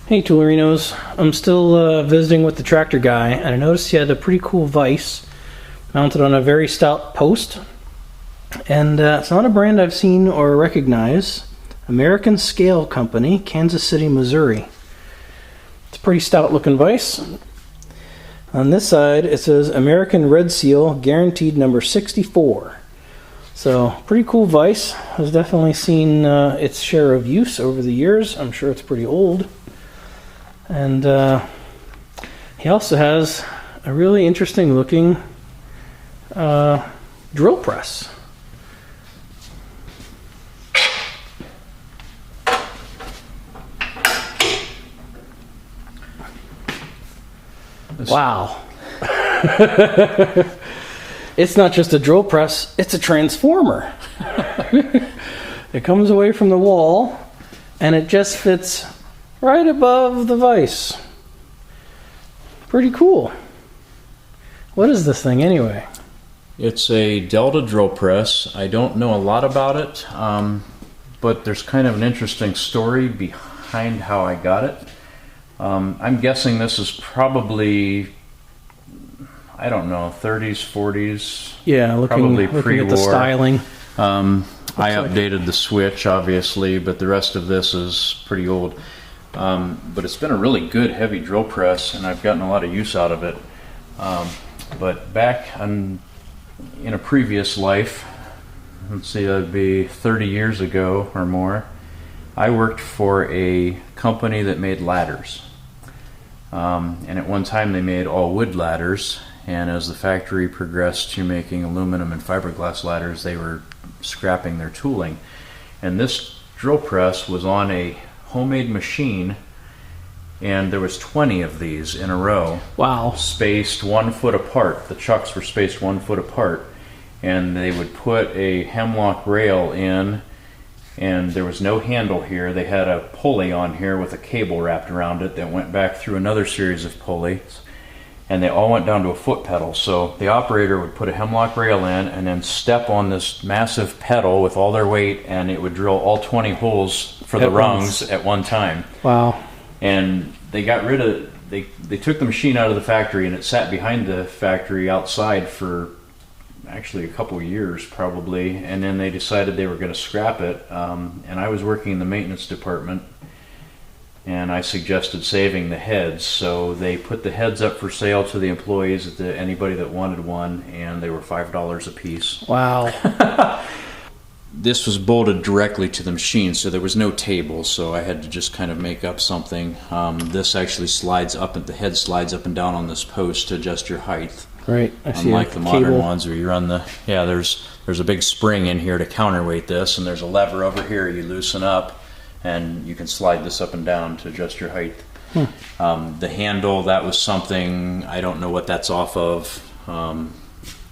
Hey Toolerinos, I'm still visiting with the tractor guy, and I noticed he had a pretty cool vise mounted on a very stout post. And it's not a brand I've seen or recognize. American Scale Company, Kansas City, Missouri. It's a pretty stout looking vise. On this side it says American Red Seal, guaranteed number 64. So, pretty cool vise. Has definitely seen its share of use over the years. I'm sure it's pretty old. And he also has a really interesting looking drill press. Wow. It's not just a drill press, it's a transformer. It comes away from the wall and it just fits right above the vise. Pretty cool. What is this thing anyway? It's a Delta drill press. I don't know a lot about it, but there's kind of an interesting story behind how I got it. I'm guessing this is probably, I don't know, 30s, 40s. Yeah, looking at the styling. I updated the switch, obviously, but the rest of this is pretty old. But it's been a really good heavy drill press, and I've gotten a lot of use out of it. But back in a previous life, let's see, that'd be 30 years ago or more, I worked for a company that made ladders. And at one time they made all wood ladders, and as the factory progressed to making aluminum and fiberglass ladders, they were scrapping their tooling. And this drill press was on a homemade machine, and there was 20 of these in a row. Wow. Spaced 1 foot apart. The chucks were spaced 1 foot apart, and they would put a hemlock rail in, and there was no handle here. They had a pulley on here with a cable wrapped around it that went back through another series of pulleys, and they all went down to a foot pedal. So the operator would put a hemlock rail in and then step on this massive pedal with all their weight, and it would drill all 20 holes for the rungs at one time. Wow. And they got rid of, they took the machine out of the factory, and it sat behind the factory outside for actually a couple of years probably, and then they decided they were going to scrap it. And I was working in the maintenance department, and I suggested saving the heads, so they put the heads up for sale to the employees, to anybody that wanted one, and they were $5 a piece. Wow. This was bolted directly to the machine, so there was no table, so I had to just kind of make up something. This actually slides up, and the head slides up and down on this post to adjust your height. Right, I see. Unlike the modern ones where you run the, there's a big spring in here to counterweight this, and there's a lever over here you loosen up, and you can slide this up and down to adjust your height. The handle, that was something, I don't know what that's off of.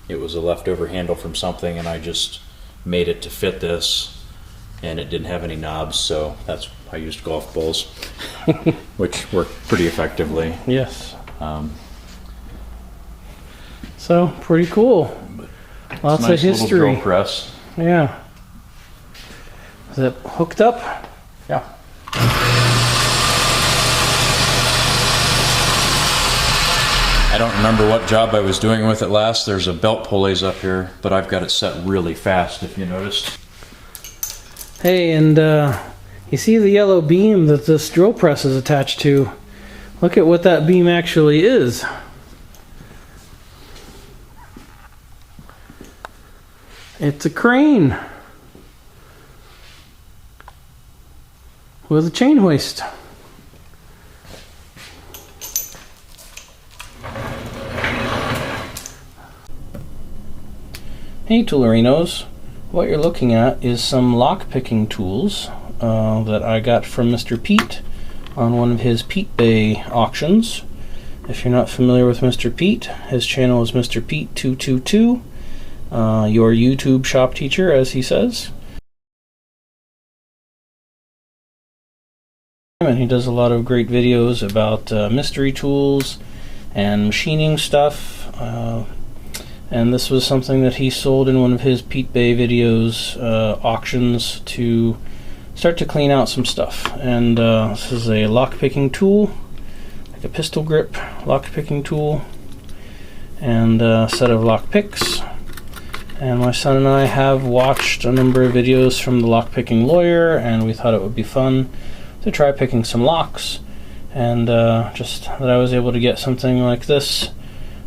It was a leftover handle from something, and I just made it to fit this, and it didn't have any knobs, so that's I used golf balls, which worked pretty effectively. Yes. So pretty cool. Lots nice of history. Little drill press. Yeah. Is it hooked up? Yeah. I don't remember what job I was doing with it last. There's a belt pulleys up here, but I've got it set really fast, if you noticed. Hey, and you see the yellow beam that this drill press is attached to? Look at what that beam actually is. It's a crane with a chain hoist. Hey Toolerinos, what you're looking at is some lock picking tools that I got from Mr. Pete on one of his PeteBay auctions. If you're not familiar with Mr. Pete, his channel is Mr. Pete 222, your YouTube shop teacher, as he says. And he does a lot of great videos about mystery tools and machining stuff. And this was something that he sold in one of his PeteBay videos, auctions, to start to clean out some stuff. And this is a lock-picking tool, like a pistol grip lock-picking tool, and a set of lock picks. And my son and I have watched a number of videos from the lock-picking lawyer, and we thought it would be fun to try picking some locks. And just that I was able to get something like this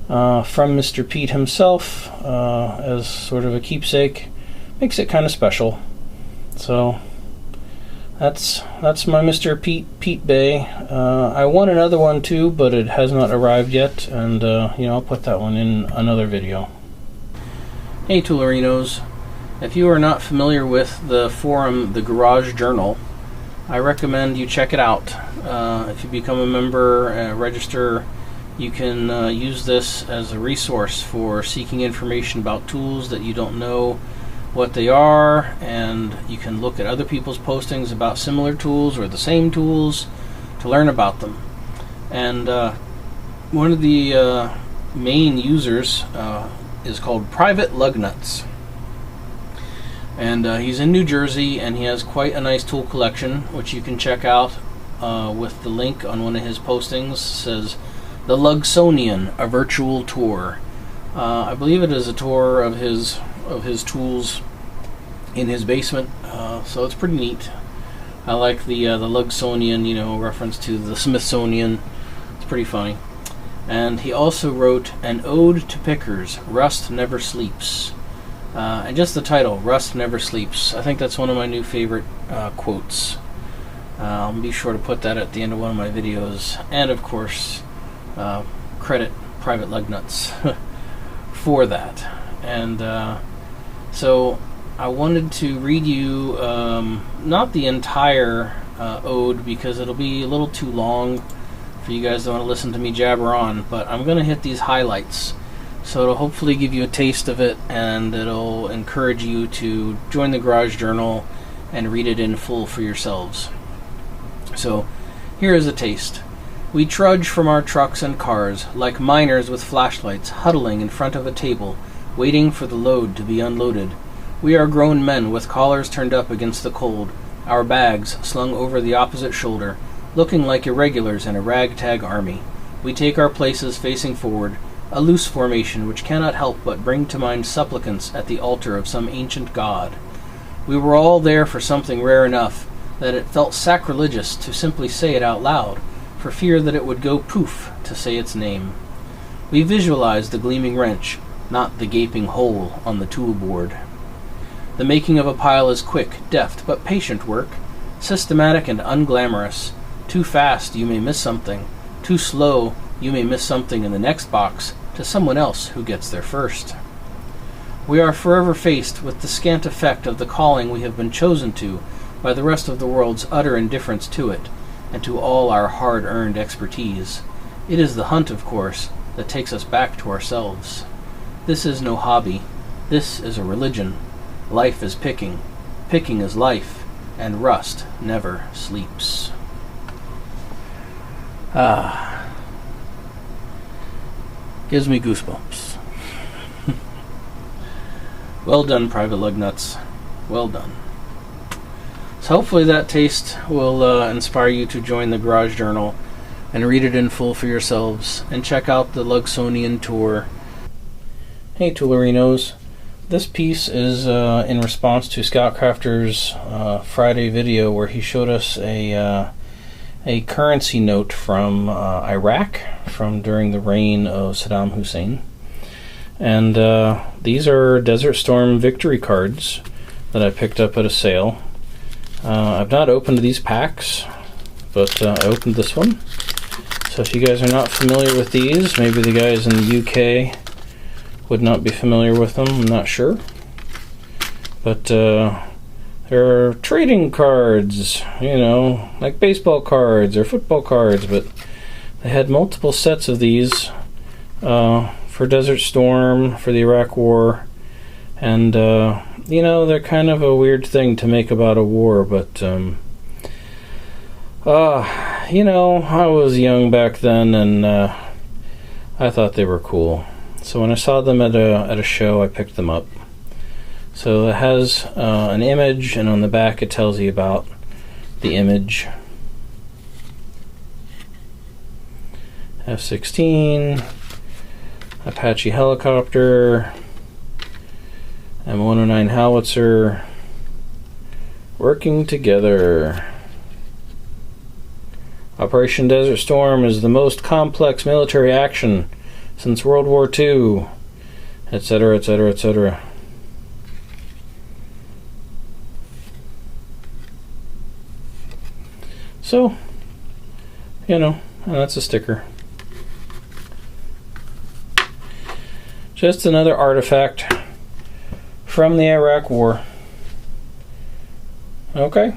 from Mr. Pete himself as sort of a keepsake makes it kind of special. So that's my Mr. PeteBay. I won another one too, but it has not arrived yet, and I'll put that one in another video. Hey Toolerinos, if you are not familiar with the forum, the Garage Journal, I recommend you check it out. If you become a member, register, you can use this as a resource for seeking information about tools that you don't know what they are, and you can look at other people's postings about similar tools or the same tools to learn about them. And one of the main users is called Private Lugnuts, and he's in New Jersey, and he has quite a nice tool collection, which you can check out with the link on one of his postings. It says The Lugsonian, a virtual tour. I believe it is a tour of his tools in his basement, so it's pretty neat. I like the Lugsonian, reference to the Smithsonian. It's pretty funny. And he also wrote an ode to pickers, Rust Never Sleeps. And just the title, Rust Never Sleeps, I think that's one of my new favorite quotes. I'll be sure to put that at the end of one of my videos. And of course, credit Private Lugnuts for that. And so I wanted to read you not the entire ode, because it'll be a little too long for you guys that want to listen to me jabber on, but I'm going to hit these highlights, so it'll hopefully give you a taste of it, and it'll encourage you to join the Garage Journal and read it in full for yourselves. So here is a taste. We trudge from our trucks and cars like miners with flashlights, huddling in front of a table, waiting for the load to be unloaded. We are grown men with collars turned up against the cold, our bags slung over the opposite shoulder, looking like irregulars in a ragtag army. We take our places facing forward, a loose formation which cannot help but bring to mind supplicants at the altar of some ancient god. We were all there for something rare enough that it felt sacrilegious to simply say it out loud, for fear that it would go poof to say its name. We visualized the gleaming wrench, not the gaping hole on the tool board. The making of a pile is quick, deft, but patient work, systematic and unglamorous. Too fast, you may miss something. Too slow, you may miss something in the next box to someone else who gets there first. We are forever faced with the scant effect of the calling we have been chosen to by the rest of the world's utter indifference to it, and to all our hard-earned expertise. It is the hunt, of course, that takes us back to ourselves. This is no hobby. This is a religion. Life is picking. Picking is life. And rust never sleeps. Gives me goosebumps. Well done, Private Lugnuts. Well done. So hopefully that taste will inspire you to join the Garage Journal and read it in full for yourselves, and check out the Lugsonian tour. Hey Toolerinos, this piece is in response to Scoutcrafter's Friday video where he showed us a currency note from Iraq from during the reign of Saddam Hussein. And these are Desert Storm victory cards that I picked up at a sale. I've not opened these packs, but I opened this one. So if you guys are not familiar with these, maybe the guys in the UK would not be familiar with them, I'm not sure. But there are trading cards, like baseball cards or football cards, but they had multiple sets of these for Desert Storm, for the Iraq War, and they're kind of a weird thing to make about a war, but I was young back then, and I thought they were cool. So when I saw them at a show, I picked them up. So it has an image, and on the back it tells you about the image. F-16, Apache helicopter, M109 howitzer, working together. Operation Desert Storm is the most complex military action since World War II, etc., etc., etc. So, you know, and that's a sticker. Just another artifact from the Iraq War. Okay.